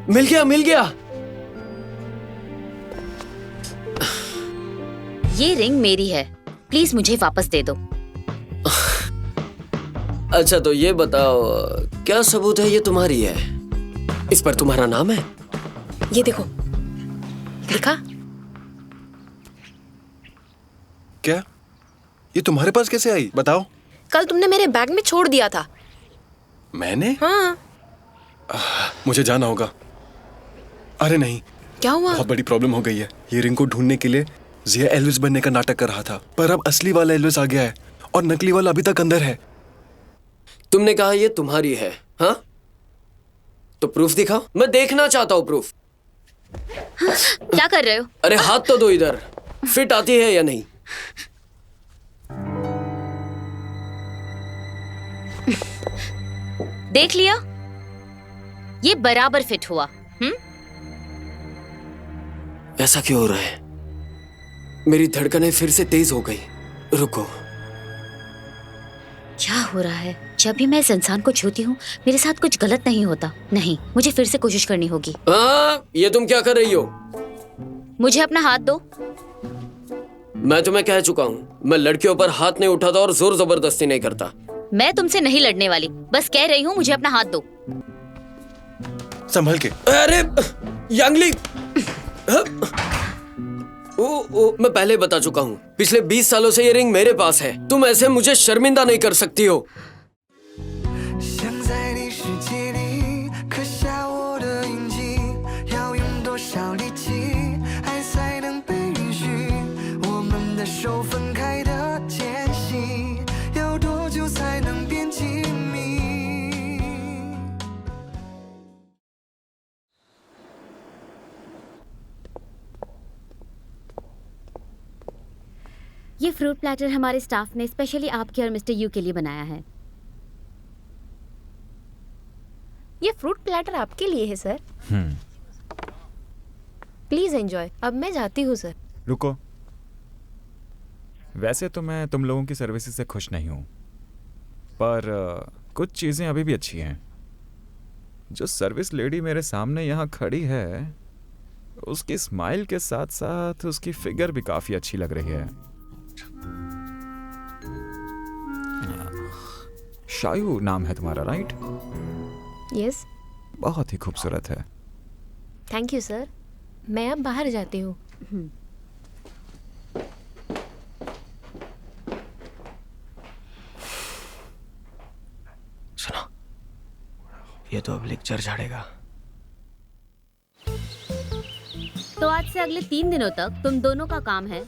मिल गया मिल गया। ये रिंग मेरी है, प्लीज मुझे वापस दे दो। अच्छा तो ये बताओ, क्या सबूत है ये तुम्हारी है? इस पर तुम्हारा नाम है? ये देखो, लिखा। क्या ये तुम्हारे पास कैसे आई, बताओ? कल तुमने मेरे बैग में छोड़ दिया था। मैंने? हाँ। मुझे जाना होगा। अरे नहीं, क्या हुआ? बहुत बड़ी प्रॉब्लम हो गई है। ये रिंग को ढूंढने के लिए जिया एल्विस बनने का नाटक कर रहा था, पर अब असली वाला एल्विस आ गया है और नकली वाला अभी तक अंदर है। तुमने कहा ये तुम्हारी है, हाँ? तो प्रूफ दिखाओ, मैं देखना चाहता हूँ प्रूफ। क्या कर रहे हो? अरे हाथ तो दो इधर, फिट आती है या नहीं? देख लिया, ये बराबर फिट हुआ। ऐसा क्यों हो रहा है? मेरी धड़कनें फिर से तेज हो गई। रुको, क्या हो रहा है? जब भी मैं इस इंसान को छूती हूँ मेरे साथ कुछ गलत नहीं होता। नहीं, मुझे फिर से कोशिश करनी होगी। ये तुम क्या कर रही हो? मुझे अपना हाथ दो। मैं तुम्हें कह चुका हूँ, मैं लड़कियों पर हाथ नहीं उठाता और जोर जबरदस्ती नहीं करता। मैं तुमसे नहीं लड़ने वाली, बस कह रही हूँ मुझे अपना हाथ दो। संभल के। अरे यांगली, मैं पहले बता चुका हूँ, पिछले 20 सालों से ये रिंग मेरे पास है। तुम ऐसे मुझे शर्मिंदा नहीं कर सकती हो। ये फ्रूट प्लेटर हमारे स्टाफ ने स्पेशली आपके और मिस्टर यू के लिए बनाया है। ये फ्रूट प्लेटर आपके लिए है सर। Please enjoy. अब मैं जाती हूँ सर। रुको, वैसे तो मैं तुम लोगों की सर्विसेज से खुश नहीं हूँ, पर कुछ चीज़ें अभी भी अच्छी हैं। जो सर्विस लेडी मेरे सामने यहाँ खड़ी है, उसकी स्माइल के साथ साथ उसकी फिगर भी काफ़ी अच्छी लग रही है। शायू नाम है तुम्हारा, राइट? यस। बहुत ही खूबसूरत है। Thank you sir. मैं अब बाहर जाती हूँ। सुनो, ये तो अब लेक्चर झाड़ेगा। तो आज से अगले 3 दिनों तक तुम दोनों का काम है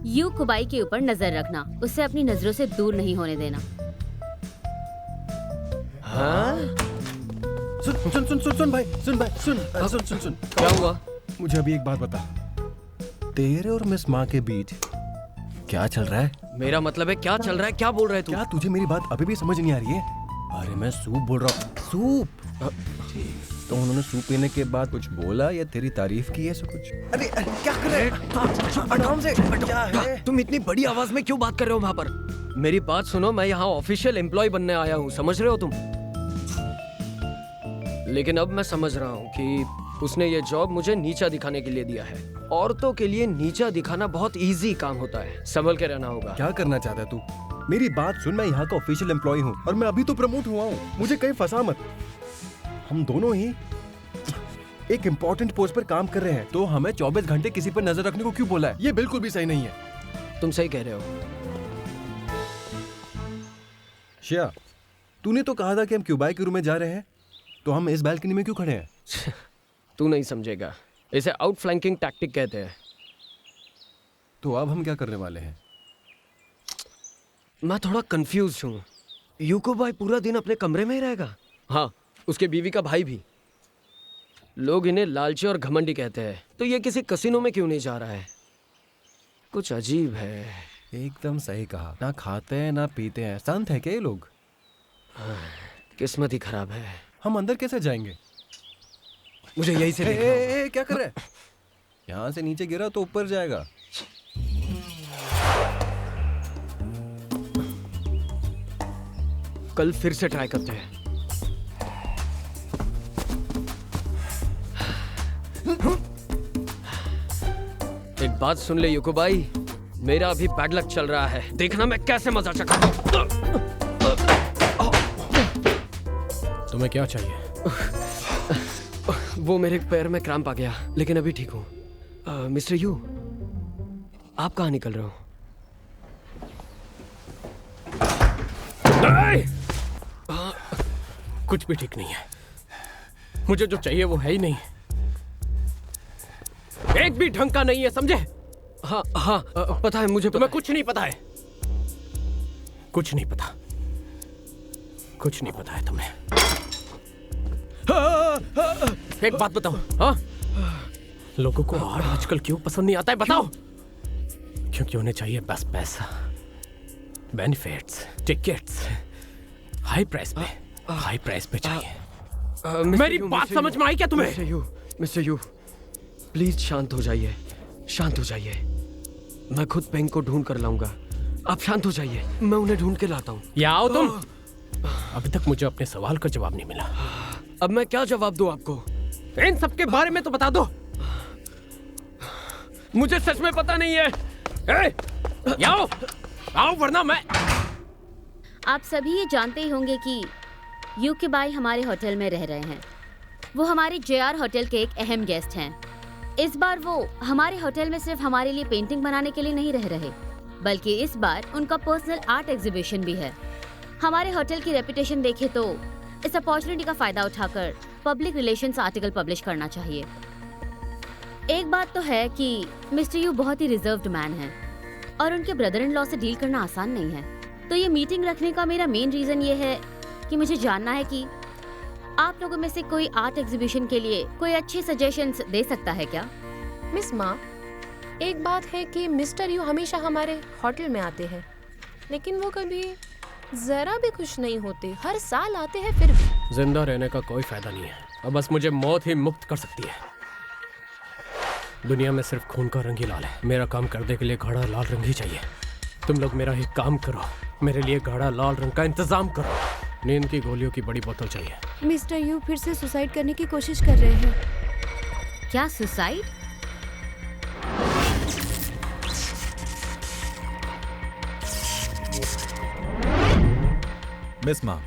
यू कुबाई के ऊपर नजर रखना, उसे अपनी नजरों से दूर नहीं होने देना। हाँ? सुन सुन सुन सुन सुन भाई, सुन भाई, सुन सुन सुन सुन। क्या हुआ? मुझे अभी एक बात बता, तेरे और मिस माँ के बीच क्या चल रहा है? मेरा मतलब है क्या चल रहा है? क्या बोल रहा है तू? क्या तुझे मेरी बात अभी भी समझ नहीं आ रही है? अरे मैं सूप बोल रहा हूँ, सूप। तो उन्होंने सूप पीने के बाद कुछ बोला या तेरी तारीफ की, ऐसा कुछ? अरे क्या कर रहे हैं? आराम से। क्या है? तुम इतनी बड़ी आवाज में क्यों बात कर रहे हो वहाँ पर? मेरी बात सुनो, मैं यहाँ ऑफिशियल एम्प्लॉय बनने आया हूँ, समझ रहे हो तुम? लेकिन अब मैं समझ रहा हूँ कि उसने ये जॉब मुझे नीचा दिखाने के लिए दिया है। औरतों के लिए नीचा दिखाना बहुत इजी काम होता है, संभल के रहना होगा। क्या करना चाहता है तू? मेरी बात सुन, मैं यहाँ का ऑफिशियल एम्प्लॉय हूँ और मैं अभी तो प्रमोट हुआ हूँ, मुझे कहीं फंसा मत। हम दोनों ही एक इम्पोर्टेंट पोस्ट पर काम कर रहे हैं, तो हमें 24 घंटे किसी पर नजर रखने को क्यों बोला है? ये बिल्कुल भी सही नहीं है। तुम सही कह रहे हो। शिया, तूने तो कहा था कि हम क्यूबाई के रूम में जा रहे हैं, तो हम इस बालकनी में क्यों खड़े हैं? तू नहीं समझेगा, इसे आउटफ्लैंकिंग टैक्टिक कहते हैं। तो अब हम क्या करने वाले हैं? मैं थोड़ा कंफ्यूज हूँ। यूको भाई पूरा दिन अपने कमरे में ही रहेगा? हाँ, उसके बीवी का भाई भी। लोग इन्हें लालची और घमंडी कहते हैं, तो ये किसी कसिनो में क्यों नहीं जा रहा है? कुछ अजीब है। एकदम सही कहा, ना खाते हैं ना पीते हैं, संत है क्या ये लोग? किस्मत ही खराब है। हम अंदर कैसे जाएंगे? मुझे यही से देखना होगा। क्या कर रहा है? यहाँ से नीचे गिरा तो ऊपर जाएगा। कल फिर से ट्राई करते हैं। एक बात सुन ले युको भाई, मेरा अभी बैड लक चल रहा है, देखना मैं कैसे मजा चखाता हूँ। तुम्हें क्या चाहिए? वो मेरे पैर में क्रैम्प आ गया, लेकिन अभी ठीक हूँ। मिस्टर यू, आप कहाँ निकल रहे हो? कुछ भी ठीक नहीं है। मुझे जो चाहिए वो है ही नहीं। एक भी ढंग का नहीं है, समझे? हाँ हाँ, पता है मुझे, तुम्हें कुछ नहीं पता है। कुछ नहीं पता। कुछ नहीं पता है तुम्हें। एक बात बताओ, हाँ? लोगों को आर्ट आजकल क्यों पसंद नहीं आता है, बताओ? क्योंकि उन्हें चाहिए बस पैसा, बेनिफिट्स, टिकट्स, हाई प्राइस पे चाहिए। मेरी बात समझ में आई क्या तुम्हें? मिस्टर यू, प्लीज शांत हो जाइए, शांत हो जाइए। मैं खुद पेंग को ढूंढ कर लाऊंगा, आप शांत हो जाइए, मैं उन्हें ढूंढ के लाता हूँ। या आओ तुम। अभी तक मुझे अपने सवाल का जवाब नहीं मिला। अब मैं क्या जवाब दूं आपको? इन सब के बारे में तो बता दो। मुझे सच में पता नहीं है। आओ आओ, वरना मैं। आप सभी ये जानते ही होंगे कि यूके बाई हमारे होटल में रह रहे हैं। वो हमारे JR होटल के एक अहम गेस्ट हैं। इस बार वो हमारे होटल में सिर्फ हमारे लिए पेंटिंग बनाने के लिए नहीं रह रहे, बल्कि इस बार उनका पर्सनल आर्ट एग्जीबिशन भी है। हमारे होटल की रेपुटेशन देखे तो इस अपॉर्चुनिटी का फायदा उठाकर पब्लिक रिलेशंस आर्टिकल पब्लिश करना चाहिए। एक बात तो है कि मिस्टर यू बहुत ही रिजर्व्ड मैन हैं और उनके ब्रदर इन लॉ से डील करना आसान नहीं है। तो ये मीटिंग रखने का मेरा मेन रीजन ये है कि मुझे जानना है कि आप लोगों में से कोई आर्ट एग्जीबिशन के लिए कोई अच्छे सजेशंस दे सकता है क्या? मिस माँ, एक बात है कि मिस्टर यू हमेशा हमारे होटल में आते हैं, लेकिन वो कभी जरा भी खुश नहीं होते। हर साल आते हैं फिर भी। जिंदा रहने का कोई फायदा नहीं है। अब बस मुझे मौत ही मुक्त कर सकती है। दुनिया में सिर्फ खून का रंग ही लाल है। मेरा काम करने के लिए गाढ़ा लाल रंग ही चाहिए। तुम लोग मेरा एक काम करो, मेरे लिए गाढ़ा लाल रंग का इंतजाम करो। नींद की गोलियों की बड़ी बोतल चाहिए। मिस्टर यू फिर से सुसाइड करने की कोशिश कर रहे हैं। क्या सुसाइड? मिस माँ,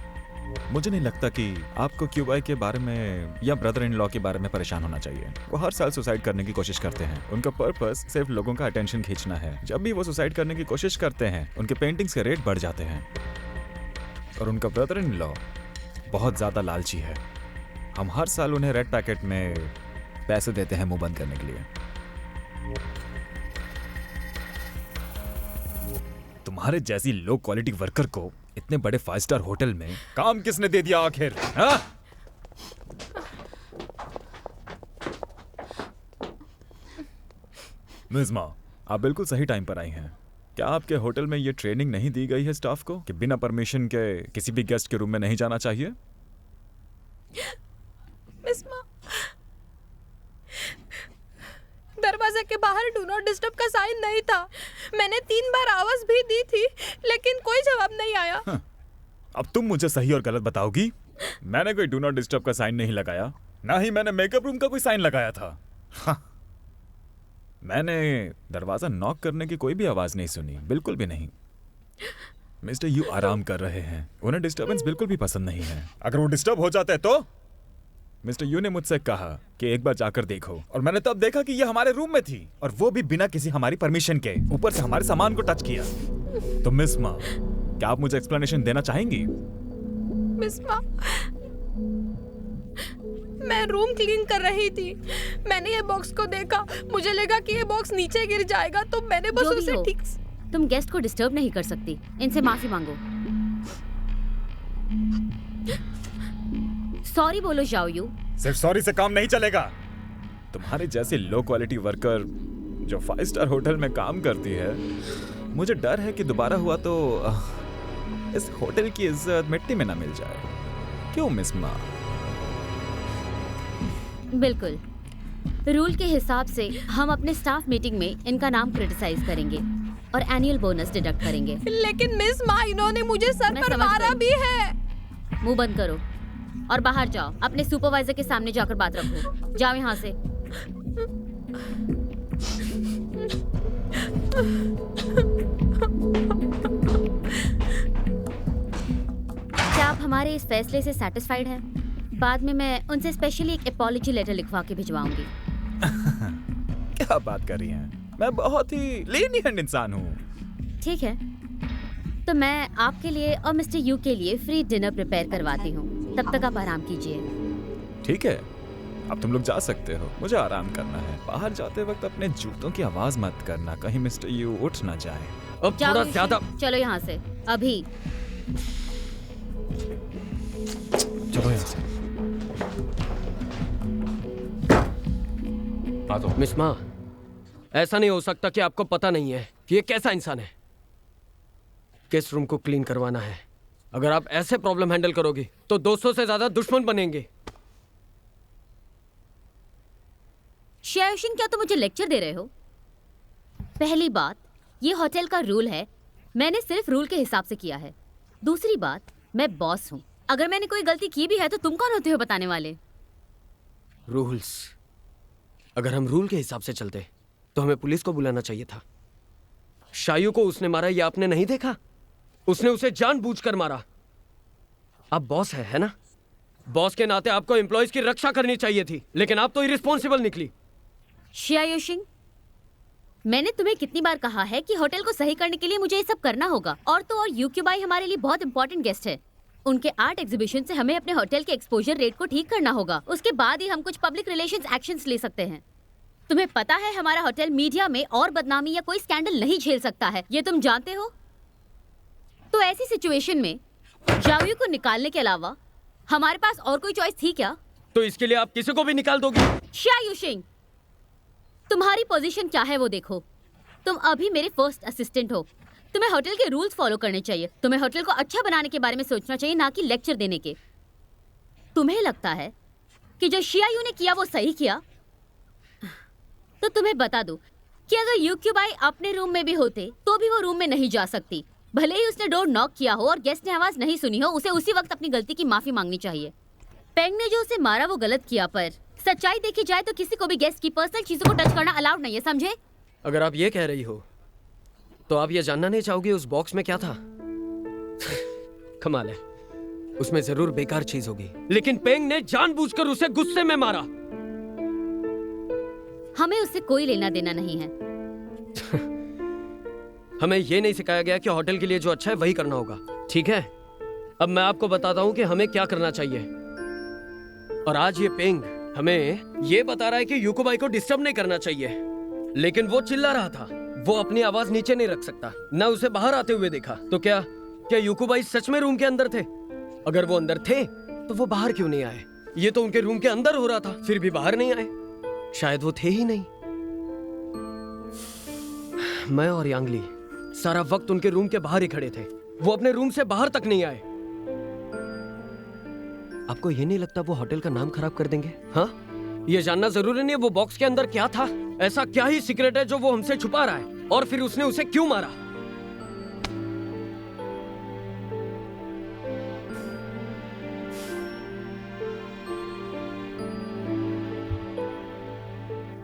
मुझे नहीं लगता कि आपको क्यूबाई के बारे में या ब्रदर इन लॉ के बारे में परेशान होना चाहिए। वो हर साल सुसाइड करने की कोशिश करते हैं। उनका पर्पस सिर्फ लोगों का अटेंशन खींचना है। जब भी वो सुसाइड करने की कोशिश करते हैं, उनके पेंटिंग्स के रेट बढ़ जाते हैं। और उनका ब्रदर इन लॉ बहुत ज्यादा लालची है। हम हर साल उन्हें रेड पैकेट में पैसे देते हैं मुंह बंद करने के लिए। तुम्हारे जैसी लो क्वालिटी वर्कर को इतने बड़े 5 स्टार होटल में काम किसने दे दिया आखिर? हाँ? मिज़मा, आप बिल्कुल सही टाइम पर आई हैं। क्या आपके होटल में ये ट्रेनिंग नहीं दी गई है स्टाफ को कि बिना परमिशन के किसी भी गेस्ट के रूम में नहीं जाना चाहिए? मिस माँ, दरवाजे के बाहर डू नॉट डिस्टर्ब का साइन नहीं था। मैंने 3 बार आवाज भी दी थी, लेकिन कोई जवाब नहीं आया। अब तुम मुझे सही और गलत बताओगी? मैंने कोई डू नॉट डिस्टर्ब का साइन नहीं लगाया, ना ही मैंने मेकअप रूम का कोई साइन लगाया था। हाँ। मैंने दरवाजा नॉक करने की कोई भी आवाज नहीं सुनी, बिल्कुल भी नहीं। मिस्टर यू आराम कर रहे हैं, उन्हें डिस्टर्बेंस बिल्कुल भी पसंद नहीं है। अगर वो डिस्टर्ब हो जाते तो मिस्टर यू ने मुझसे कहा कि एक बार जाकर देखो, और मैंने तब देखा कि ये हमारे रूम में थी, और वो भी बिना किसी हमारी परमिशन के, ऊपर से हमारे सामान को टच किया। तो मिस माँ, क्या आप मुझे एक्सप्लेनेशन देना चाहेंगी? मिस माँ, मैं रूम क्लीन कर रही थी। मैंने ये बॉक्स को देखा, मुझे लगा कि ये बॉक्स नीचे गिर जाएगा, तो मैंने बस जो भी उसे हो, ठीक। तुम गेस्ट को डिस्टर्ब नहीं कर सकती। इनसे माफी मांगो। सॉरी बोलो जाओ यू। सिर्फ सॉरी से काम नहीं चलेगा। तुम्हारे जैसे लो क्वालिटी वर्कर जो 5 स्टार होटल में काम करती है, मुझे डर है कि दोबारा हुआ तो इस होटल की इज्जत मिट्टी में ना मिल जाए। क्यों मिस माँ? बिल्कुल, रूल के हिसाब से हम अपने स्टाफ मीटिंग में इनका नाम क्रिटिसाइज करेंगे और एनुअल बोनस डिडक्ट करेंगे। लेकिन मिस माँ, इन्होंने मुझे सर मैं पर समझ मारा गई। भी है। मुंह बंद करो और बाहर जाओ। अपने सुपरवाइजर के सामने जाकर बात रखो। जाओ यहाँ से। क्या आप हमारे इस फैसले से सेटिस्फाइड हैं? बाद में मैं उनसे स्पेशली एक अपॉलजी लेटर लिखवा के भिजवाऊंगी। क्या बात कर रही हैं? मैं बहुत ही लीनिएंट इंसान हूँ। ठीक है, तो मैं आपके लिए और मिस्टर यू के लिए फ्री डिनर प्रिपेयर करवाती हूँ। तब तक आप आराम कीजिए। ठीक है, अब तुम लोग जा सकते हो। मुझे आराम करना है। बाहर जाते वक्त अपने जूतों की आवाज मत करना, कहीं मिस्टर यू उठ ना जाए। अब जाओ थोड़ा ऋषि, ज्यादा। चलो यहाँ से अभी। चलो यहाँ से। हाँ तो मिस माँ, ऐसा नहीं हो सकता कि आपको पता नहीं है कि ये कैसा इंसान है। किस रूम को क्लीन करवाना है। अगर आप ऐसे प्रॉब्लम हैंडल करोगी तो 200 से ज्यादा दुश्मन बनेंगे। श्यायुषिन, क्या तुम मुझे लेक्चर दे रहे हो? पहली बात, ये होटल का रूल है, मैंने सिर्फ रूल के हिसाब से किया है। दूसरी बात, मैं बॉस हूँ। अगर मैंने कोई गलती की भी है तो तुम कौन होते हो बताने वाले? रूल्स। अगर हम रूल के हिसाब से चलते तो हमें पुलिस को बुलाना चाहिए था। शायू को उसने मारा, ये आपने नहीं देखा? उसने उसे जानबूझकर मारा। आप बॉस है ना? बॉस के नाते आपको एम्प्लॉयज की रक्षा करनी चाहिए थी, लेकिन आप तो इरिस्पॉन्सिबल निकली। श्यायुषिन, मैंने तुम्हें कितनी बार कहा है कि होटल को सही करने के लिए मुझे ये सब करना होगा। और तो और यूक्यू बाई हमारे लिए बहुत इंपॉर्टेंट गेस्ट है। उनके आर्ट एग्जीबिशन से हमें अपने होटल के एक्सपोजर रेट को ठीक करना होगा। उसके बाद ही हम कुछ पब्लिक रिलेशंस एक्शंस ले सकते हैं। तुम्हें पता है हमारा होटल मीडिया में और बदनामी या कोई स्कैंडल नहीं झेल सकता है, ये तुम जानते हो। तो ऐसी सिचुएशन में जाओयू को निकालने के अलावा हमारे पास और कोई चॉइस थी क्या? तो इसके लिए आप किसी को भी निकाल दोगी? श्यायुषिन, तुम्हारी पोजीशन क्या है वो देखो। तुम अभी मेरे फर्स्ट असिस्टेंट हो। तुम्हें होटल के रूल्स फॉलो करने चाहिए। तुम्हें होटल को अच्छा बनाने के बारे में सोचना चाहिए, ना कि लेक्चर देने के। तुम्हें लगता है कि जो शियायू ने किया वो सही किया? तो तुम्हें बता दूं कि अगर यूक्यू बाई अपने रूम में भी होते तो भी वो रूम में नहीं जा सकती। भले ही उसने डोर नॉक किया हो और गेस्ट ने आवाज नहीं सुनी हो, उसे उसी वक्त अपनी गलती की माफी मांगनी चाहिए। पेंग ने जो उसे मारा वो गलत किया, पर सच्चाई देखी जाए तो किसी को भी गेस्ट की पर्सनल चीजों को टच करना अलाउड नहीं है, समझे? अगर आप ये कह रही हो तो आप ये जानना नहीं चाहोगे उस बॉक्स में क्या था? कमाल है, उसमें जरूर बेकार चीज होगी, लेकिन पेंग ने जानबूझकर उसे गुस्से में मारा। हमें उससे कोई लेना देना नहीं है। हमें ये नहीं सिखाया गया कि होटल के लिए जो अच्छा है वही करना होगा, ठीक है? अब मैं आपको बताता हूँ कि हमें क्या करना चाहिए। और आज ये पेंग हमें ये बता रहा है कि यूको बाई को डिस्टर्ब नहीं करना चाहिए, लेकिन वो चिल्ला रहा था। वो अपनी आवाज नीचे नहीं रख सकता। न उसे बाहर आते हुए देखा। तो क्या यूको बाई सच में रूम के अंदर थे? अगर वो अंदर थे तो वो बाहर क्यों नहीं आए? ये तो उनके रूम के अंदर हो रहा था, फिर भी बाहर नहीं आए। शायद वो थे ही नहीं। मैं और यांगली सारा वक्त उनके रूम के बाहर ही खड़े थे। वो अपने रूम से बाहर तक नहीं आए। आपको ये नहीं लगता वो होटल का नाम खराब कर देंगे? हाँ, ये जानना जरूरी नहीं है वो बॉक्स के अंदर क्या था। ऐसा क्या ही सीक्रेट है जो वो हमसे छुपा रहा है? और फिर उसने उसे क्यों मारा?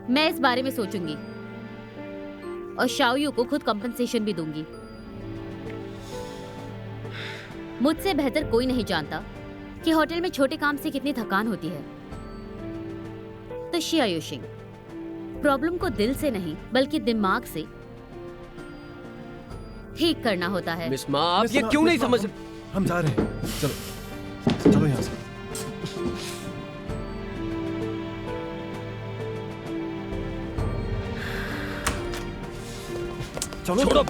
मैं इस बारे में सोचूंगी और शाओयू को खुद कंपनसेशन भी दूंगी। मुझसे बेहतर कोई नहीं जानता कि होटल में छोटे काम से कितनी थकान होती है। तो शियायुशिंग, प्रॉब्लम को दिल से नहीं बल्कि दिमाग से ठीक करना होता है। मिस माँ, आप ये क्यों नहीं समझ? हम जा रहे हैं, चलो चलो यहाँ से। चलो छोड़ो,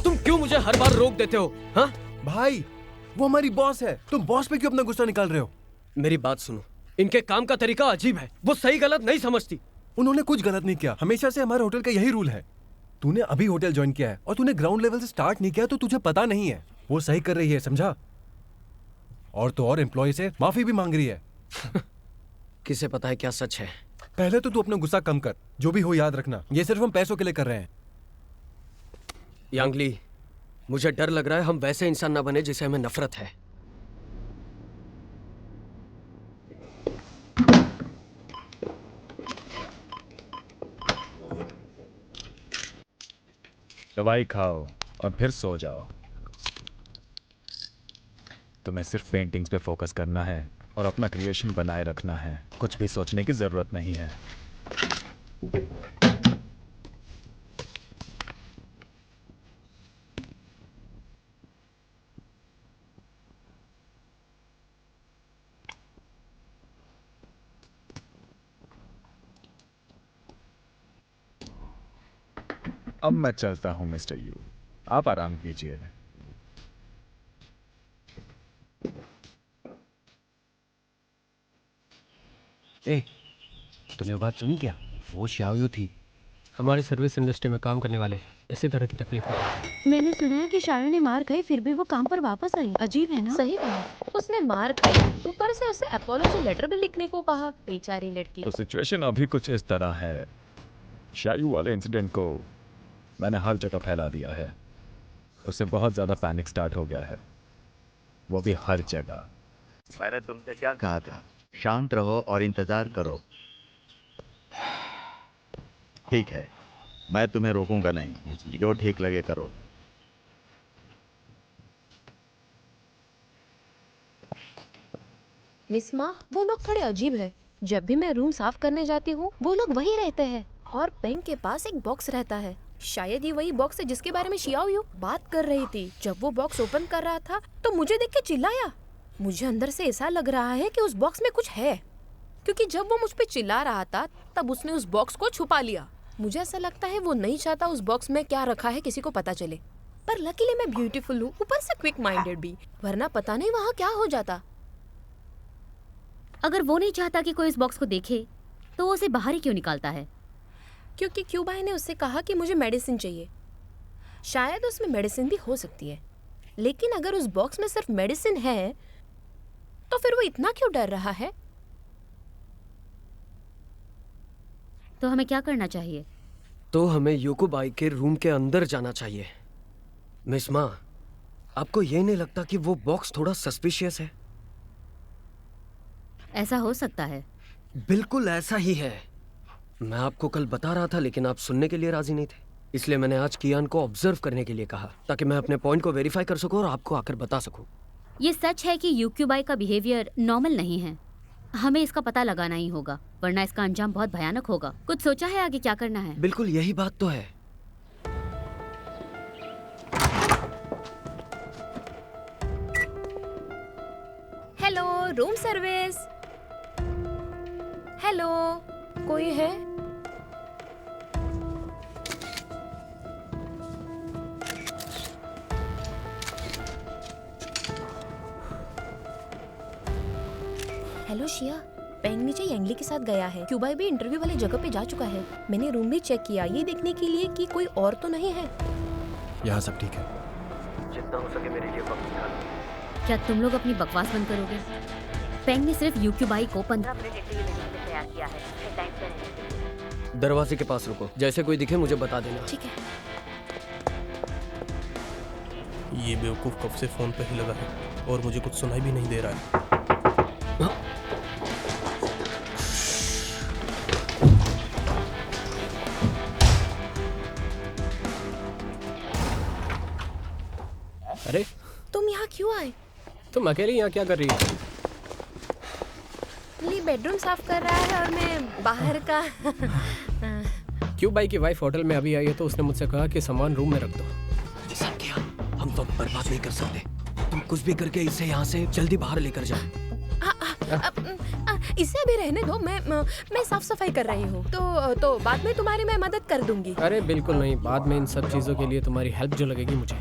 तुम क्यों मुझे हर बार रोक देते हो? हाँ भाई, वो हमारी बॉस है, तुम बॉस पे क्यों अपना गुस्सा निकाल रहे हो? मेरी बात सुनो, इनके काम का तरीका अजीब है। वो सही गलत नहीं समझती। उन्होंने कुछ गलत नहीं किया, हमेशा से हमारे होटल का यही रूल है। तूने अभी होटल ज्वाइन किया है और तूने ग्राउंड लेवल से स्टार्ट नहीं किया, तो तुझे पता नहीं है। वो सही कर रही है, समझा? और तो और एम्प्लॉय से माफी भी मांग रही है। किसे पता है क्या सच है? पहले तो तू अपना गुस्सा कम कर। जो भी हो याद रखना, ये सिर्फ हम पैसों के लिए कर रहे हैं। यांगली, मुझे डर लग रहा है हम वैसे इंसान ना बने जिसे हमें नफरत है। दवाई खाओ और फिर सो जाओ। तुम्हें सिर्फ पेंटिंग्स पे फोकस करना है और अपना क्रिएशन बनाए रखना है। कुछ भी सोचने की ज़रूरत नहीं है। अब मैं चलता हूँ मिस्टर यू, आप आराम कीजिए। ए, तूने वो बात सुनी क्या? वो श्याओ थी। हमारी सर्विस इंडस्ट्री में काम करने वाले इसी तरह की तकलीफ है। मैंने सुना है कि शायद ने मार खाई फिर भी वो काम पर वापस आई। अजीब है ना? सही कहा, उसने मार खाई, ऊपर से उसे अपोलॉजी लेटर भी लिखने को कहा। बेचारी लड़की। तो सिचुएशन अभी कुछ इस तरह है। शायू वाले इंसिडेंट को मैंने हर जगह फैला दिया है। उसे बहुत ज़्यादा पैनिक स्टार्ट हो गया है, वो भी हर जगह। मैंने तुमसे क्या कहा था? शांत रहो और इंतजार करो। ठीक है, मैं तुम्हें रोकूंगा नहीं, जो ठीक लगे करो। मिस माँ, वो लोग थोड़े अजीब है। जब भी मैं रूम साफ करने जाती हूँ वो लोग वही रहते हैं और पेंग के पास एक बॉक्स रहता है। शायद ये वही बॉक्स है जिसके बारे में शियाओ यू बात कर रही थी। जब वो बॉक्स ओपन कर रहा था तो मुझे देख के चिल्लाया। मुझे अंदर से ऐसा लग रहा है कि उस बॉक्स में कुछ है, क्योंकि जब वो मुझ पे चिल्ला रहा था तब उसने उस बॉक्स को छुपा लिया। मुझे ऐसा लगता है वो नहीं चाहता उस बॉक्स में क्या रखा है किसी को पता चले। पर लकीली मैं ब्यूटीफुल हूँ, ऊपर से क्विक माइंडेड भी, वरना पता नहीं वहाँ क्या हो जाता। अगर वो नहीं चाहता कि कोई इस बॉक्स को देखे तो वो उसे बाहर ही क्यों निकालता है? क्योंकि क्यूबाई ने उससे कहा कि मुझे मेडिसिन चाहिए। शायद उसमें मेडिसिन भी हो सकती है, लेकिन अगर उस बॉक्स में सिर्फ मेडिसिन है तो फिर वो इतना क्यों डर रहा है? तो हमें क्या करना चाहिए? तो हमें योकोबाई के रूम के अंदर जाना चाहिए। मिस माँ, आपको ये नहीं लगता कि वो बॉक्स थोड़ा सस्पिशियस है? ऐसा हो सकता है। बिल्कुल ऐसा ही है। मैं आपको कल बता रहा था लेकिन आप सुनने के लिए राजी नहीं थे, इसलिए मैंने आज कियान को ऑब्जर्व करने के लिए कहा ताकि मैं अपने पॉइंट को वेरीफाई कर सकूं और आपको आकर बता सकूं। ये सच है कि यूक्यूबाई का बिहेवियर नॉर्मल नहीं है। हमें इसका पता लगाना ही होगा, वरना इसका अंजाम बहुत भयानक होगा। कुछ सोचा है आगे क्या करना है? बिल्कुल यही बात तो है। Hello, room service. हेलो, कोई है? हेलो शिया, पेंग नीचे यंगली के साथ गया है। क्यूबाई भी इंटरव्यू वाली जगह पे जा चुका है। मैंने रूम भी चेक किया ये देखने के लिए कि कोई और तो नहीं है। यहाँ सब ठीक है। जितना हो सके मेरे लिए वक्त निकालो। क्या तुम लोग अपनी बकवास बंद करोगे? पेंग ने सिर्फ यूक्यूबाई को 15 मिनट इंटरव्यू लेने के लिए तैयार किया है। टाइम पे रहें। दरवाजे के पास रुको, जैसे कोई दिखे मुझे बता देना। ठीक है। ये बेवकूफ़ कब से फ़ोन पे ही लगा है और मुझे कुछ सुनाई भी नहीं दे रहा है। अरे तुम यहाँ क्यों आए? तुम अकेले यहाँ क्या कर रही हो? ली बेडरूम साफ कर रहा है और मैं बाहर का। क्यूबाई की वाइफ होटल में अभी आई है तो उसने मुझसे कहा कि सामान रूम में रख दो। सब क्या? हम तो बर्बाद नहीं कर सकते। तुम कुछ भी करके इसे यहाँ से जल्दी बाहर लेकर जाओ। इसे अभी रहने दो, मैं साफ सफाई कर रही हूँ तो बाद में तुम्हारी मैं मदद कर दूंगी। अरे बिल्कुल नहीं, बाद में इन सब चीज़ों के लिए तुम्हारी हेल्प जो लगेगी मुझे।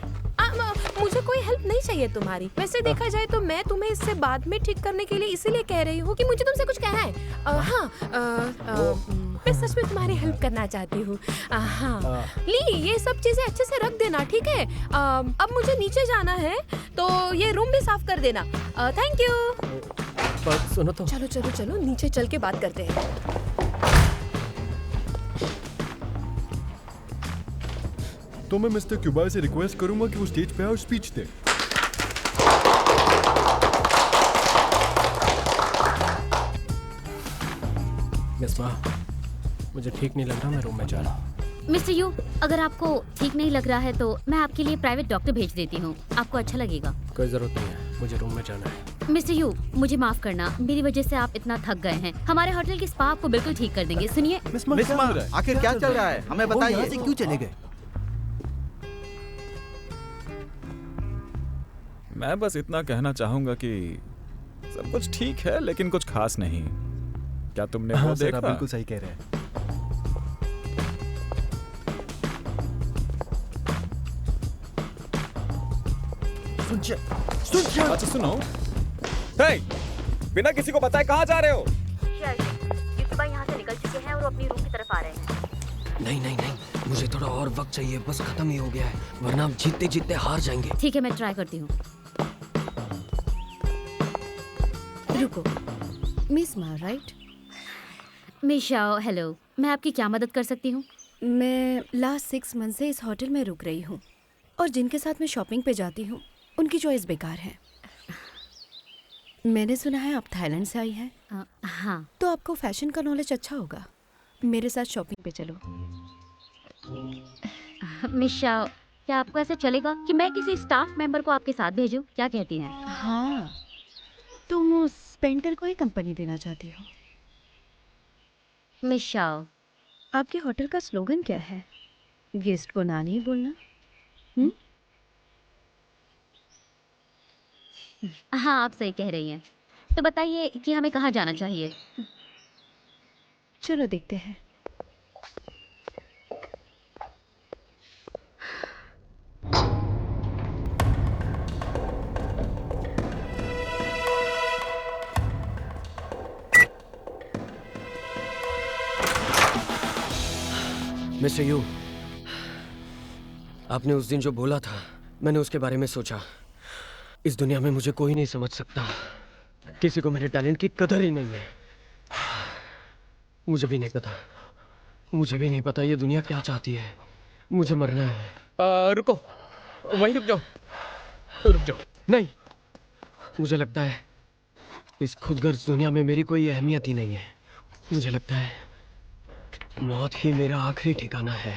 मुझे कोई हेल्प नहीं चाहिए तुम्हारी। वैसे देखा जाए तो मैं तुम्हें इससे बाद में ठीक करने के लिए इसीलिए कह रही हूँ कि मुझे तुमसे कुछ कहना है। हाँ, मैं सच में तुम्हारी हेल्प करना चाहती हूँ। हाँ ली, ये सब चीजें अच्छे से रख देना, ठीक है? अब मुझे नीचे जाना है तो ये रूम भी साफ कर देना। Thank you. पर सुनो तो। चलो चलो चलो, नीचे चल के बात करते हैं। तो मैं मिस्टर क्यूबाई से रिक्वेस्ट करूंगा कि वो स्टेज पे आए और स्पीच दे। मिस माँ, मुझे ठीक नहीं लग रहा, मैं रूम में जा रहा हूँ। मिस्टर यू, अगर आपको ठीक नहीं लग रहा है तो मैं आपके लिए प्राइवेट डॉक्टर भेज देती हूँ, आपको अच्छा लगेगा। कोई जरूरत नहीं है, मुझे रूम में जाना है। मिस्टर यू, मुझे माफ करना, मेरी वजह से आप इतना थक गए हैं। हमारे होटल की स्पा आपको बिल्कुल ठीक कर देंगे। सुनिए, मिस मा, आखिर क्या चल रहा है, हमें बताइए। क्यों चले गए? मैं बस इतना कहना चाहूंगा कि सब कुछ ठीक है लेकिन कुछ खास नहीं। क्या तुमने वो हाँ सर, देखा? आप बिल्कुल सही कह रहे हैं। अच्छा सुनो, हे, बिना किसी को बताए कहाँ जा रहे हो? यहाँ से निकल चुके हैं और अपनी रूम की तरफ आ रहे हैं। नहीं नहीं नहीं, मुझे थोड़ा और वक्त चाहिए, बस खत्म ही हो गया है, वरना हम जीतते जीतते हार जाएंगे। ठीक है, मैं ट्राई करती हूँ। रुको, मिस मा, राइट? मिस शाओ, हेलो, मैं आपकी क्या मदद कर सकती हूँ? मैं लास्ट 6 मंथ से इस होटल में रुक रही हूँ और जिनके साथ मैं शॉपिंग पे जाती हूँ उनकी चॉइस बेकार है। मैंने सुना है आप थाईलैंड से आई हैं, हाँ। तो आपको फैशन का नॉलेज अच्छा होगा। मेरे साथ शॉपिंग पे चलो। मिस शाओ, क्या आपको ऐसा चलेगा कि मैं किसी स्टाफ मेंबर को आपके साथ भेजूं? क्या कहती हैं? हाँ, तुम उस पेंटर को ही कंपनी देना चाहती हो। मिस शाओ, आपके होटल का स्लोगन क्या है? गेस्ट को ना नहीं बोलना। हाँ, आप सही कह रही हैं। तो बताइए कि हमें कहाँ जाना चाहिए? चलो देखते हैं। मिस्टर यू, आपने उस दिन जो बोला था, मैंने उसके बारे में सोचा। इस दुनिया में मुझे कोई नहीं समझ सकता, किसी को मेरे टैलेंट की कदर ही नहीं है। मुझे भी नहीं पता, मुझे भी नहीं पता ये दुनिया क्या चाहती है। मुझे मरना है। रुको, वहीं रुक जाओ, रुक जाओ। नहीं, मुझे लगता है इस खुदगर्ज दुनिया में मेरी कोई अहमियत ही नहीं है। मुझे लगता है मौत ही मेरा आखिरी ठिकाना है।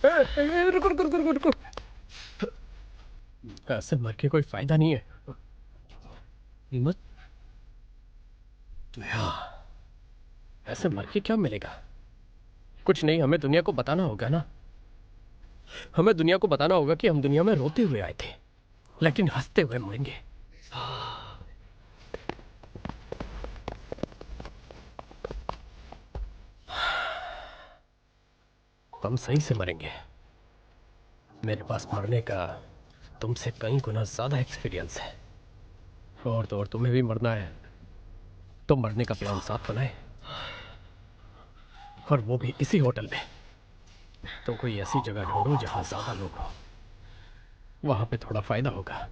रुको रुको रुको रुको रुको, ऐसे मर के कोई फायदा नहीं है। हिम्मत, ऐसे मर के क्या मिलेगा? कुछ नहीं, हमें दुनिया को बताना होगा ना। हमें दुनिया को बताना होगा कि हम दुनिया में रोते हुए आए थे, लेकिन हंसते हुए मरेंगे। हम सही से मरेंगे। मेरे पास मरने का तुमसे कई गुना ज्यादा एक्सपीरियंस है। और तुम्हें भी मरना है तो मरने का प्लान साथ बनाए, और वो भी इसी होटल में। तो कोई ऐसी जगह ढूंढो जहां ज्यादा लोग हो, वहां पे थोड़ा फायदा होगा।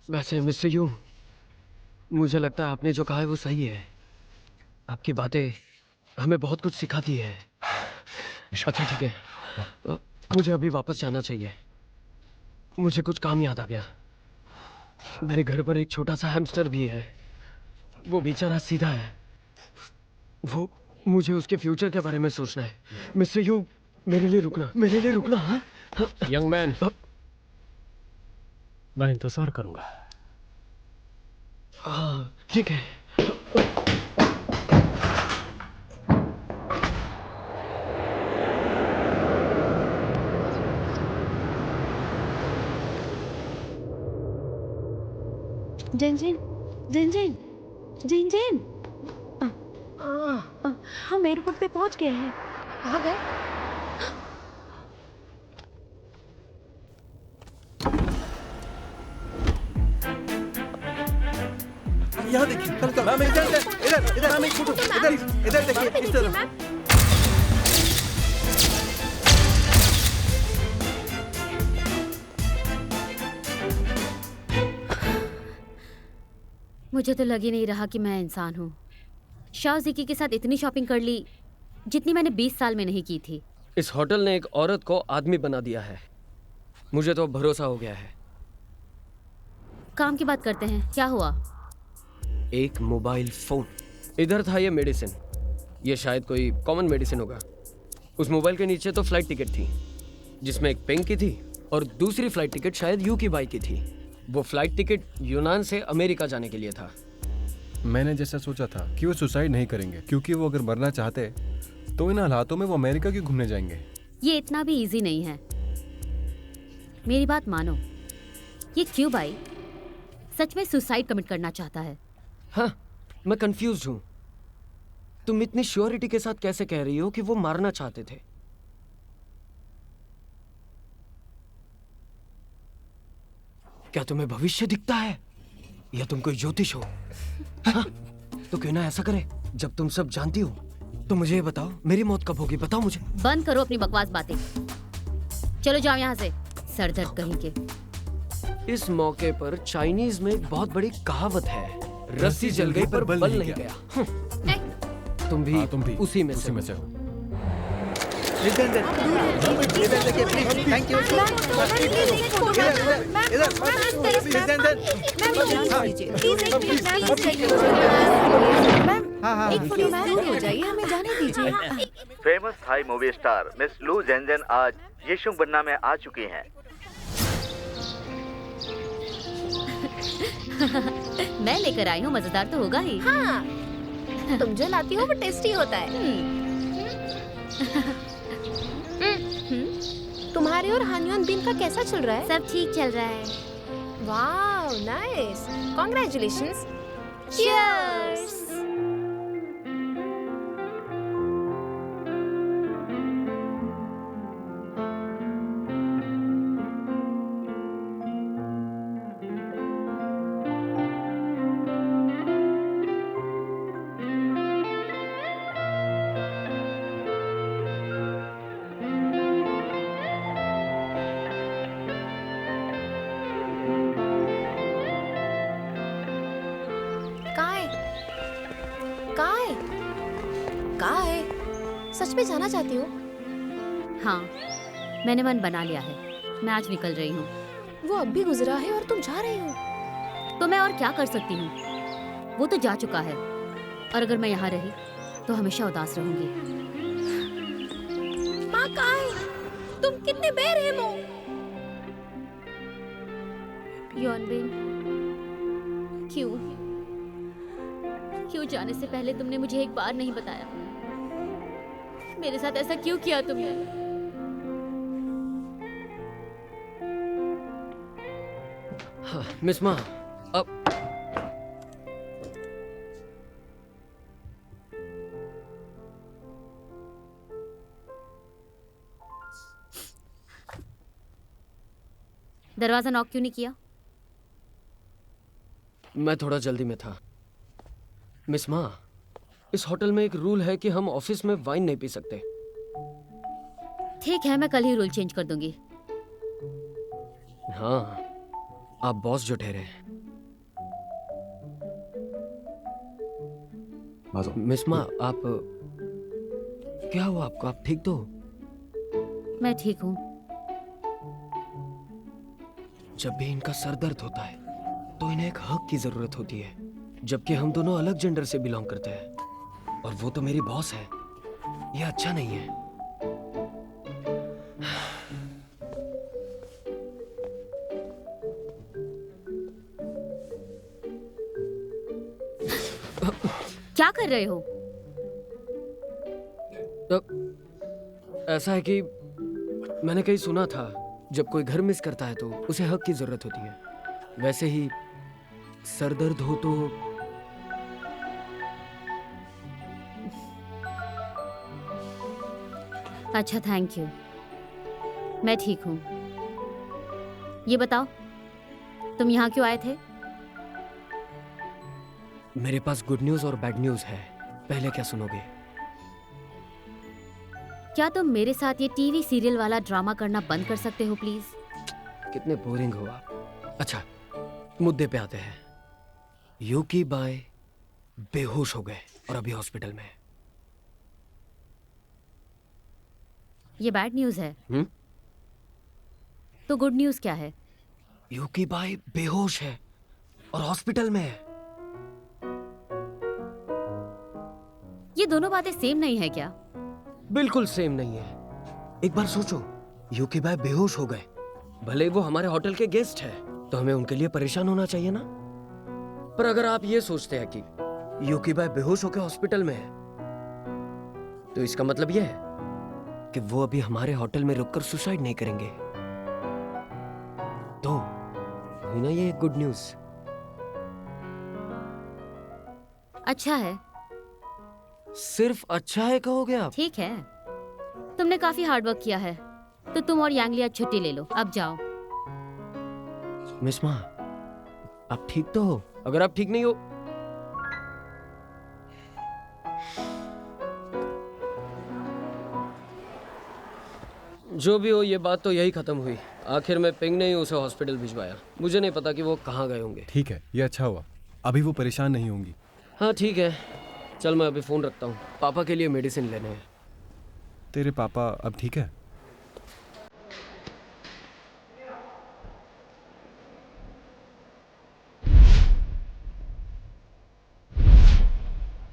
वैसे मिस्टर यू, मुझे लगता है आपने जो कहा है वो सही है। आपकी बातें हमें बहुत कुछ सिखाती है। अच्छा ठीक है, मुझे अभी वापस जाना चाहिए। मुझे कुछ काम याद आ गया। मेरे घर पर एक छोटा सा हैमस्टर भी है। वो बेचारा सीधा है। वो मुझे उसके फ्यूचर के बारे में सोचना है। मिस्टर यू, मेरे लिए रुकना, मेरे लिए रुकना। हाँ यंग मैन, मैं इंतजार करूंगा। हाँ ठीक है। जिनजिन, जिनजिन, जिनजिन। हम एयरपोर्ट पे पहुंच गए हैं। आ गए? यहाँ देखिए, मैम इधर इधर इधर, मैम एक फोटो, इधर इधर देखिए, इस तरफ। मुझे तो लग ही नहीं रहा कि मैं इंसान हूँ। शाओ ज़िकी के साथ इतनी शॉपिंग कर ली जितनी मैंने 20 साल में नहीं की थी। इस होटल ने एक औरत को आदमी बना दिया है। मुझे तो भरोसा हो गया है। काम की बात करते हैं, क्या हुआ? एक मोबाइल फोन। इधर था ये मेडिसिन, ये शायद कोई कॉमन मेडिसिन होगा। उस मोबाइल के नीचे तो फ्लाइट टिकट थी जिसमें एक पेंग की थी और दूसरी फ्लाइट टिकट शायद यू की बाई की थी। वो फ्लाइट टिकट यूनान से अमेरिका जाने के लिए था। मैंने जैसा सोचा था कि वो सुसाइड नहीं करेंगे, क्योंकि वो अगर मरना चाहते तो इन हालातों में वो अमेरिका क्यों घूमने जाएंगे। ये इतना भी इजी नहीं है, मेरी बात मानो। ये क्यों भाई सच में सुसाइड कमिट करना चाहता है? हाँ, मैं कंफ्यूज हूँ। तुम इतनी श्योरिटी के साथ कैसे कह रही हो कि वो मारना चाहते थे? क्या तुम्हें भविष्य दिखता है या तुम कोई ज्योतिष हो? हाँ? तो क्यों ना ऐसा करे, जब तुम सब जानती हो तो मुझे ये बताओ मेरी मौत कब होगी, बताओ मुझे। बंद करो अपनी बकवास बातें, चलो जाओ यहाँ से, सरदर्द कहीं के। इस मौके पर चाइनीज में एक बहुत बड़ी कहावत है, रस्सी जल गई पर बल नहीं गया। तुम भी, तुम भी उसी में से हो। दूर हो जाइए, हमें जाने दीजिए। Famous Thai movie star Miss Lu Jenjen आज यीशुंग बनना में आ चुकी हैं। मैं लेकर आई हूँ, मजेदार तो होगा ही। हाँ, तुम जो लाती हो वो टेस्टी होता है। तुम्हारे और हानियन बिन का कैसा चल रहा है? सब ठीक चल रहा है। वाह, नाइस, कांग्रेचुलेशंस। Cheers! सच में जाना चाहती हो? हाँ, मैंने मन बना लिया है, मैं आज निकल रही हूँ। वो अब भी गुजरा है और तुम जा रही हो। तो मैं और क्या कर सकती हूँ? वो तो जा चुका है, और अगर मैं यहाँ रही तो हमेशा उदास रहूंगी। माँ काय, तुम कितने बेरहम हो। योनबिन, क्यों जाने से पहले तुमने मुझे एक बार नहीं बताया? मेरे साथ ऐसा क्यों किया तुमने? हाँ, मिस माँ, अब दरवाजा नॉक क्यों नहीं किया? मैं थोड़ा जल्दी में था। मिस माँ, इस होटल में एक रूल है कि हम ऑफिस में वाइन नहीं पी सकते। ठीक है, मैं कल ही रूल चेंज कर दूंगी। हाँ, आप बॉस जो ठहरे। मिस माँ, आप क्या हुआ आपको? आप ठीक तो? मैं ठीक हूँ। जब भी इनका सर दर्द होता है तो इन्हें एक हक की जरूरत होती है, जबकि हम दोनों अलग जेंडर से बिलोंग करते हैं और वो तो मेरी बॉस है। ये अच्छा नहीं है। क्या कर रहे हो? ऐसा है कि मैंने कहीं सुना था, जब कोई घर मिस करता है तो उसे हक की जरूरत होती है। वैसे ही सर दर्द हो तो अच्छा, थैंक यू, मैं ठीक हूँ। ये बताओ, तुम यहाँ क्यों आए थे? मेरे पास गुड न्यूज और बैड न्यूज है। पहले क्या सुनोगे? क्या तुम मेरे साथ ये टीवी सीरियल वाला ड्रामा करना बंद कर सकते हो प्लीज? कितने बोरिंग हो आप। अच्छा, मुद्दे पे आते हैं। यूकी बाय बेहोश हो गए और अभी हॉस्पिटल में। ये बैड न्यूज है। तो गुड न्यूज क्या है? यूकी बाय बेहोश है और हॉस्पिटल में है। दोनों बातें सेम नहीं है क्या? बिल्कुल सेम नहीं है। एक बार सोचो, यूकी भाई बेहोश हो गए, भले वो हमारे होटल के गेस्ट है, तो हमें उनके लिए परेशान होना चाहिए ना। पर अगर आप ये सोचते हैं कि यूकी भाई बेहोश होकर हॉस्पिटल में है, तो इसका मतलब यह है कि वो अभी हमारे होटल में रुककर सुसाइड नहीं करेंगे। तो हुई ना ये गुड न्यूज। अच्छा है। सिर्फ अच्छा है कहोगे आप? ठीक है, तुमने काफी हार्ड वर्क किया है, तो तुम और यांगली आज छुट्टी ले लो, अब जाओ। मिस माँ, आप ठीक तो हो? अगर आप ठीक नहीं हो, जो भी हो, ये बात तो यही खत्म हुई। आखिर में पिंग ने ही उसे हॉस्पिटल भिजवाया। मुझे नहीं पता कि वो कहाँ गए होंगे। ठीक है, ये अच्छा हुआ, अभी वो परेशान नहीं होंगी। हाँ ठीक है, चल मैं अभी फोन रखता हूँ, पापा के लिए मेडिसिन लेने हैं। तेरे पापा अब ठीक है?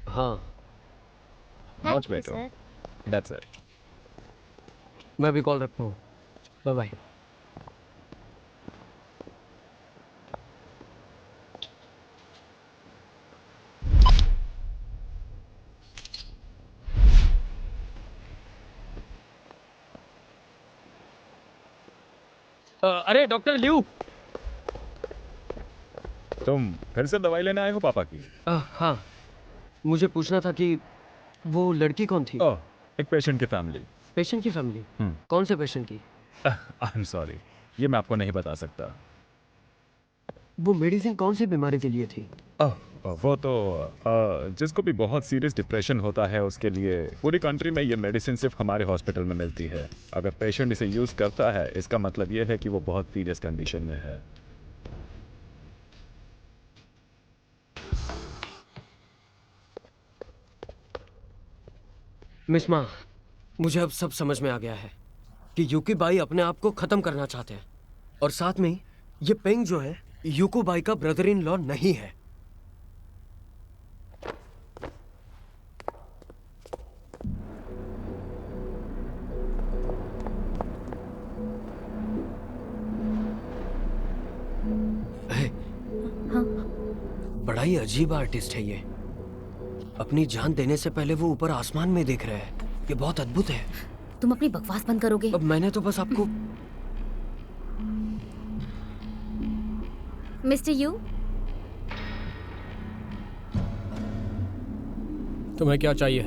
हाँ, मच बेटर, दैट्स इट। मैं भी कॉल रखता हूँ। Bye bye. अरे डॉक्टर लिू। तुम फिर से दवाई लेने आए हो पापा की? हाँ, मुझे पूछना था कि वो लड़की कौन थी? ओह, एक पेशेंट की फैमिली। पेशेंट की फैमिली? कौन से पेशेंट की? आई एम सॉरी, ये मैं आपको नहीं बता सकता। वो मेडिसिन कौन सी बीमारी के लिए थी? वो तो जिसको भी बहुत सीरियस डिप्रेशन होता है उसके लिए पूरी कंट्री में ये मेडिसिन सिर्फ हमारे हॉस्पिटल में मिलती है। अगर पेशेंट इसे यूज़ करता है, इसका मतलब ये है कि वो बहुत सीरियस कंडीशन में है। मिस माँ, मुझे अब सब समझ में आ गया है कि यूकी बाई अपने आप को खत्म करना चाहते हैं, और साथ में ये पेंग जो है यूको बाई का ब्रदर इन लॉ नहीं है। बड़ा ही अजीब आर्टिस्ट है ये। अपनी जान देने से पहले वो ऊपर आसमान में देख रहा है। ये बहुत अद्भुत है। तुम अपनी बकवास बंद करोगे? अब मैंने तो बस आपको। मिस्टर यू, तुम्हें क्या चाहिए?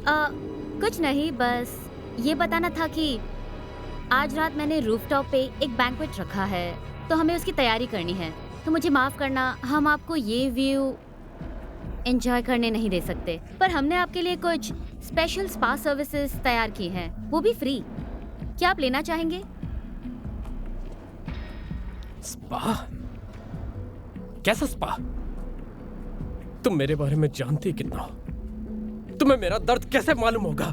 कुछ नहीं, बस ये बताना था कि आज रात मैंने रूफटॉप पे एक बैंक्वेट रखा है, तो हमें उसकी तैयारी करनी है। तो मुझे माफ करना, हम आपको ये व्यू एंजॉय करने नहीं दे सकते, पर हमने आपके लिए कुछ स्पेशल स्पा सर्विसेज तैयार की हैं, वो भी फ्री। क्या आप लेना चाहेंगे? स्पा? कैसा स्पा? तुम मेरे बारे में जानती कितना हो? तुम्हें मेरा दर्द कैसे मालूम होगा?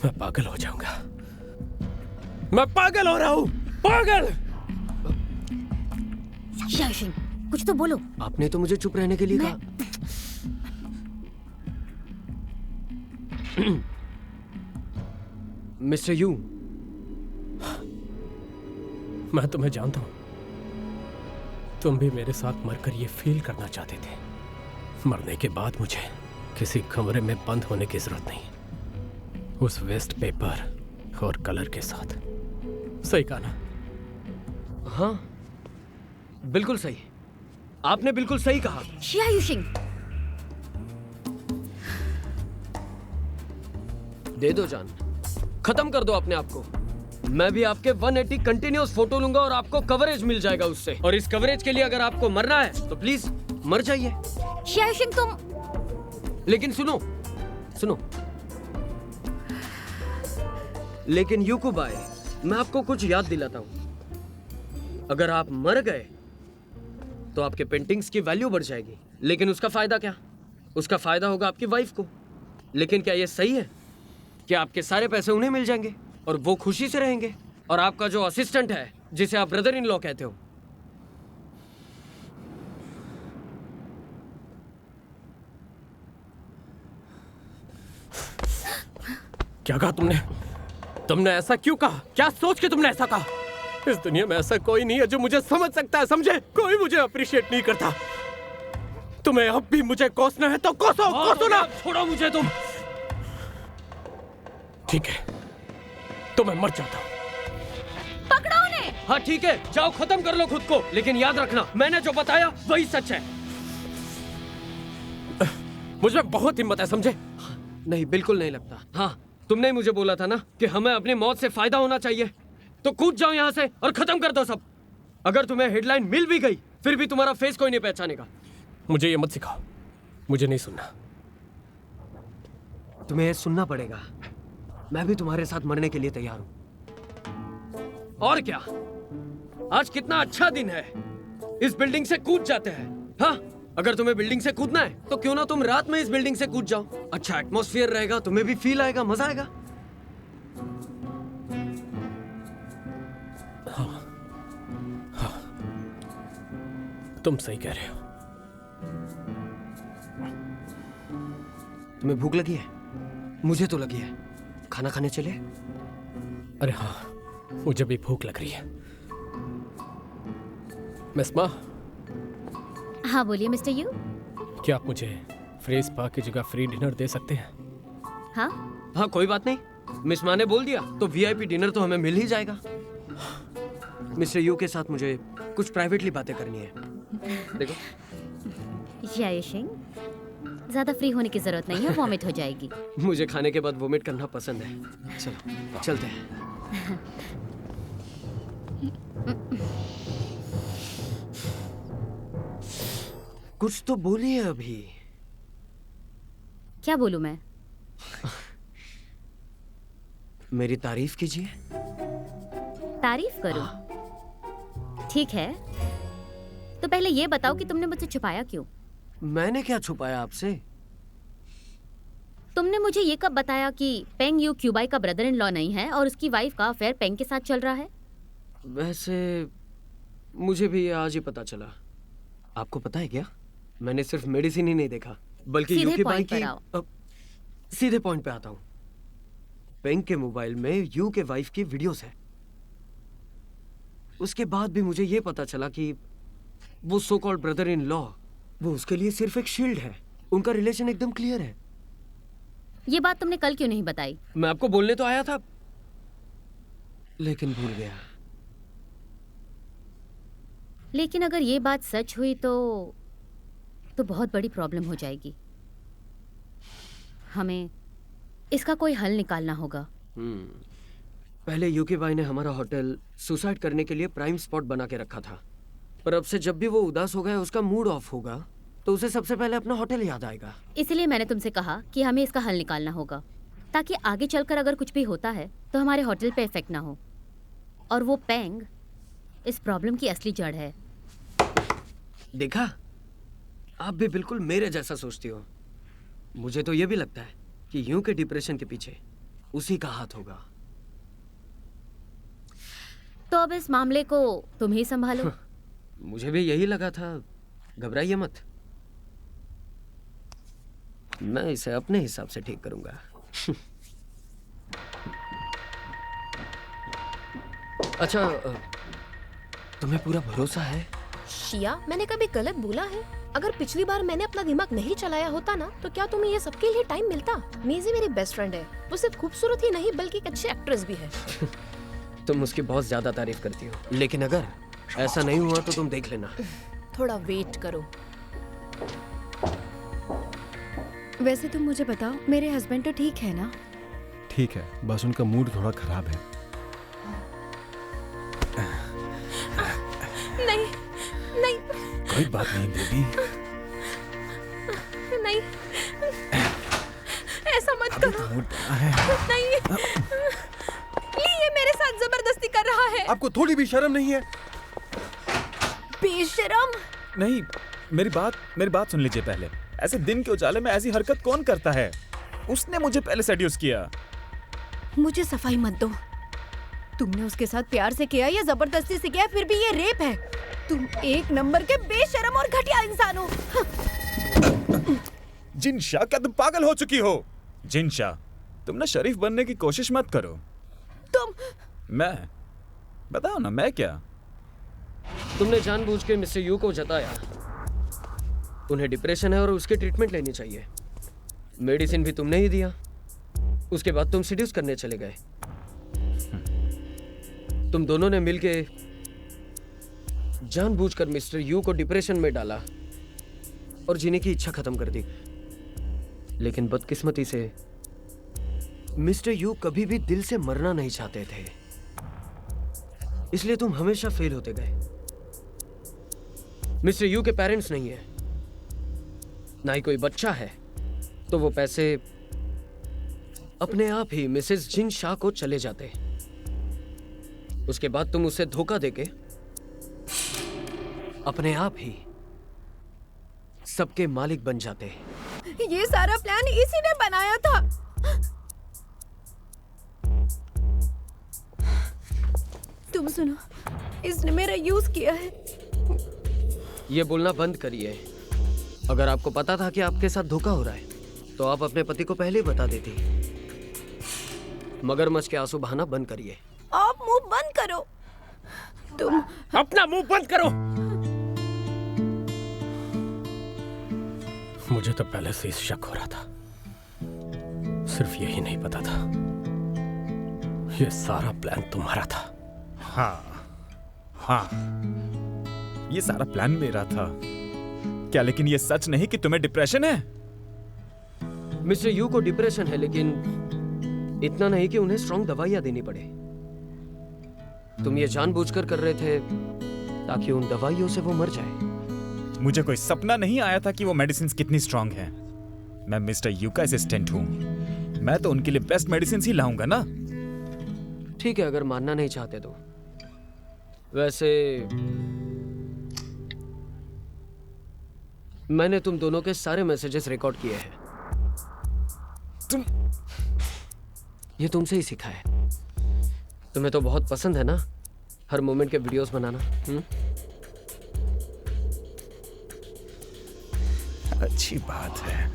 मैं पागल हो जाऊंगा। मैं पागल हो रहा हूं, पागल। शाओशिंग, कुछ तो बोलो। आपने तो मुझे चुप रहने के लिए कहा। मिस्टर यू, मैं तुम्हें जानता हूं। तुम भी मेरे साथ मरकर ये फील करना चाहते थे। मरने के बाद मुझे किसी कमरे में बंद होने की जरूरत नहीं, उस वेस्ट पेपर और कलर के साथ। सही कहा ना? हाँ, बिल्कुल सही। आपने बिल्कुल सही कहा। शाओशिंग, दे दो जान, खत्म कर दो अपने आप को। मैं भी आपके 180 कंटिन्यूअस फोटो लूंगा और आपको कवरेज मिल जाएगा उससे। और इस कवरेज के लिए अगर आपको मरना है तो प्लीज मर जाइए। शाओशिंग तुम। लेकिन सुनो सुनो, लेकिन यूको बाय, मैं आपको कुछ याद दिलाता हूं। अगर आप मर गए तो आपके पेंटिंग्स की वैल्यू बढ़ जाएगी, लेकिन उसका फायदा क्या? उसका फायदा होगा आपकी वाइफ को। लेकिन क्या यह सही है कि आपके सारे पैसे उन्हें मिल जाएंगे और वो खुशी से रहेंगे, और आपका जो असिस्टेंट है जिसे आप ब्रदर इन लॉ कहते हो, क्या कहा तुमने? तुमने ऐसा क्यों कहा? क्या सोच के तुमने ऐसा कहा? इस दुनिया में ऐसा कोई नहीं है जो मुझे समझ सकता है, समझे? कोई मुझे अप्रिशिएट नहीं करता। तुम्हें अब भी मुझे कोसना है तो कोसो, कोसो ना। छोड़ो मुझे तुम। ठीक है, तो मैं मर जाता हूँ। पकड़ो उन्हें। हाँ ठीक है, जाओ खत्म कर लो खुद को, लेकिन याद रखना मैंने जो बताया वही सच है। मुझमें बहुत हिम्मत है, समझे? नहीं, बिल्कुल नहीं लगता। हाँ, तुमने ही मुझे बोला था ना कि हमें अपनी मौत से फायदा होना चाहिए, तो कूद जाओ यहाँ से और खत्म कर दो सब। अगर तुम्हें हेडलाइन मिल भी गई फिर भी तुम्हारा फेस कोई नहीं पहचानेगा। मुझे ये मत सिखाओ, मुझे नहीं सुनना। तुम्हें ये सुनना पड़ेगा। मैं भी तुम्हारे साथ मरने के लिए तैयार हूँ। और क्या, आज कितना अच्छा दिन है, इस बिल्डिंग से कूद जाते हैं। हाँ, अगर तुम्हें बिल्डिंग से कूदना है तो क्यों ना तुम रात में इस बिल्डिंग से कूद जाओ। अच्छा एटमॉस्फेयर रहेगा, तुम्हें भी फील आएगा, मजा आएगा। तुम सही कह रहे हो। तुम्हें भूख लगी है? मुझे तो लगी है। खाना खाने चले? अरे हाँ, मुझे भी भूख लग रही है। मिस मा, हाँ बोलिए मिस्टर यू। क्या आप मुझे फ्री स्पा की जगह फ्री डिनर दे सकते हैं? हाँ हाँ कोई बात नहीं, मिस माँ ने बोल दिया तो वीआईपी डिनर तो हमें मिल ही जाएगा। मिस्टर यू के साथ मुझे कुछ प्राइवेटली बातें करनी है। देखो जय सिंह, ज्यादा फ्री होने की जरूरत नहीं है, वॉमिट हो जाएगी। मुझे खाने के बाद वोमिट करना पसंद है। चलो चलते हैं। कुछ तो बोलिए अभी। क्या बोलूं मैं? मेरी तारीफ कीजिए। तारीफ करूं? ठीक है, तो पहले ये बताओ कि तुमने मुझसे छुपाया क्यों? मैंने क्या छुपाया आपसे? तुमने मुझे ये कब बताया कि पेंग यू क्यूबाई का ब्रदर इन लॉ नहीं है और उसकी वाइफ का अफेयर पेंग के साथ चल रहा है? वैसे मुझे भी आज ही पता चला। आपको पता है क्या, मैंने सिर्फ मेडिसिन ही नहीं देखा बल्कि सीधे यू की बाई पॉइंट पर की आओ। सीधे पॉइंट पे आता हूँ। पेंग के मोबाइल में यू के वाइफ की वीडियोस है। उसके बाद भी मुझे ये पता चला कि वो so called brother in law वो उसके लिए सिर्फ एक शील्ड है। उनका रिलेशन एकदम क्लियर है। ये बात तुमने कल क्यों नहीं बताई? मैं आपको बोलने तो आया था लेकिन भूल गया। लेकिन अगर ये बात सच हुई तो बहुत बड़ी प्रॉब्लम हो जाएगी। हमें इसका कोई हल निकालना होगा। पहले यूके बाई ने हमारा होटल सुसाइड करने के लिए प्राइम स्पॉट बना के रखा था, पर अब से जब भी वो उदास हो गया, उसका मूड ऑफ होगा, तो उसे सबसे पहले अपना होटल याद आएगा। इसलिए मैंने तुमसे कहा कि हमें इसका हल निकालना होगा, ताकि आगे चलकर अगर कुछ भी होता है तो हमारे होटल पे इफेक्ट ना हो। और वो पेंग इस प्रॉब्लम की असली जड़ है। देखा, आप भी बिल्कुल मेरे जैसा सोचती हो। मुझे तो ये भी लगता है कि यूं के डिप्रेशन के पीछे उसी का हाथ होगा। तो अब इस मामले को तुम ही संभालो। मुझे भी यही लगा था। घबराइए मत, मैं इसे अपने हिसाब से ठीक करूंगा। अच्छा, तुम्हें पूरा भरोसा है? शिया, मैंने कभी गलत बोला है? अगर पिछली बार मैंने अपना दिमाग नहीं चलाया होता ना, तो क्या तुम्हें ये सबके लिए टाइम मिलता? नीजी मेरी बेस्ट फ्रेंड है। वो सिर्फ खूबसूरत ही नहीं बल्कि एक अच्छी एक्ट्रेस भी है। तुम उसकी बहुत ज्यादा तारीफ करती हो, लेकिन अगर ऐसा नहीं हुआ तो तुम देख लेना। थोड़ा वेट करो। वैसे तुम मुझे बताओ, मेरे हस्बैंड तो ठीक है ना? ठीक है, बस उनका मूड थोड़ा खराब है। नहीं नहीं कोई बात नहीं बेबी। नहीं, ऐसा मत करो। मूड बना है। नहीं, ये मेरे साथ जबरदस्ती कर रहा है। आपको थोड़ी भी शर्म नहीं है? बेशरम। नहीं, मेरी बात सुन लीजिए पहले। ऐसे दिन के उजाले में ऐसी हरकत कौन करता है? उसने मुझे पहले सेड्यूस किया। मुझे सफाई मत दो। तुमने उसके साथ प्यार से किया या जबरदस्ती से किया, फिर भी ये रेप है। तुम एक नंबर के बेशरम और घटिया इंसान हो। जिनशा, क्या तुम पागल हो चुकी हो? जिनशा, तुम ना शरीफ बनने की कोशिश मत करो। तुम मैं बताओ ना, मैं क्या? तुमने जानबूझ के मिस्टर यू को जताया। उन्हें डिप्रेशन है और उसकी ट्रीटमेंट लेनी चाहिए। मेडिसिन भी तुमने ही दिया। उसके बाद तुम सीड्यूस करने चले गए। तुम दोनों ने मिलके जानबूझकर मिस्टर यू को डिप्रेशन में डाला और जीने की इच्छा खत्म कर दी। लेकिन बदकिस्मती से मिस्टर यू कभी भी दिल से मरना नहीं चाहते थे, इसलिए तुम हमेशा फेल होते गए। मिस्टर यू के पेरेंट्स नहीं है, ना ही कोई बच्चा है, तो वो पैसे अपने आप ही मिसेस जिन शाह को चले जाते। उसके बाद तुम उसे धोखा देके अपने आप ही सबके मालिक बन जाते। ये सारा प्लान इसी ने बनाया था। तुम सुनो, इसने मेरा यूज किया है। ये बोलना बंद करिए। अगर आपको पता था कि आपके साथ धोखा हो रहा है तो आप अपने पति को पहले ही बता देती। मगरमच्छ के आंसू बहाना बंद करिए। आप मुंह बंद करो। तुम अपना मुंह बंद करो। मुझे तो पहले से इस शक हो रहा था, सिर्फ यही नहीं पता था ये सारा प्लान तुम्हारा था। हाँ, ये सारा प्लान मेरा था। क्या लेकिन ये सच नहीं कि तुम्हें डिप्रेशन है? मिस्टर यू को डिप्रेशन है, लेकिन इतना नहीं कि उन्हें स्ट्रॉन्ग दवाइयां देनी पड़े। तुम ये जानबूझकर कर रहे थे ताकि उन दवाइयों से वो मर जाए। मुझे कोई सपना नहीं आया था कि वो मेडिसिन कितनी स्ट्रांग हैं। मैं मिस्टर यू का असिस्टेंट हूँ, मैं तो उनके लिए बेस्ट मेडिसिन ही लाऊंगा ना। ठीक है, अगर मानना नहीं चाहते तो। वैसे मैंने तुम दोनों के सारे मैसेजेस रिकॉर्ड किए हैं। ये तुमसे ही सीखा है। तुम्हें तो बहुत पसंद है ना हर मोमेंट के वीडियोस बनाना। अच्छी बात है,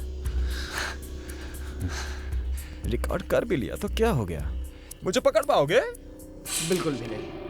रिकॉर्ड कर भी लिया तो क्या हो गया? मुझे पकड़ पाओगे? बिल्कुल भी नहीं।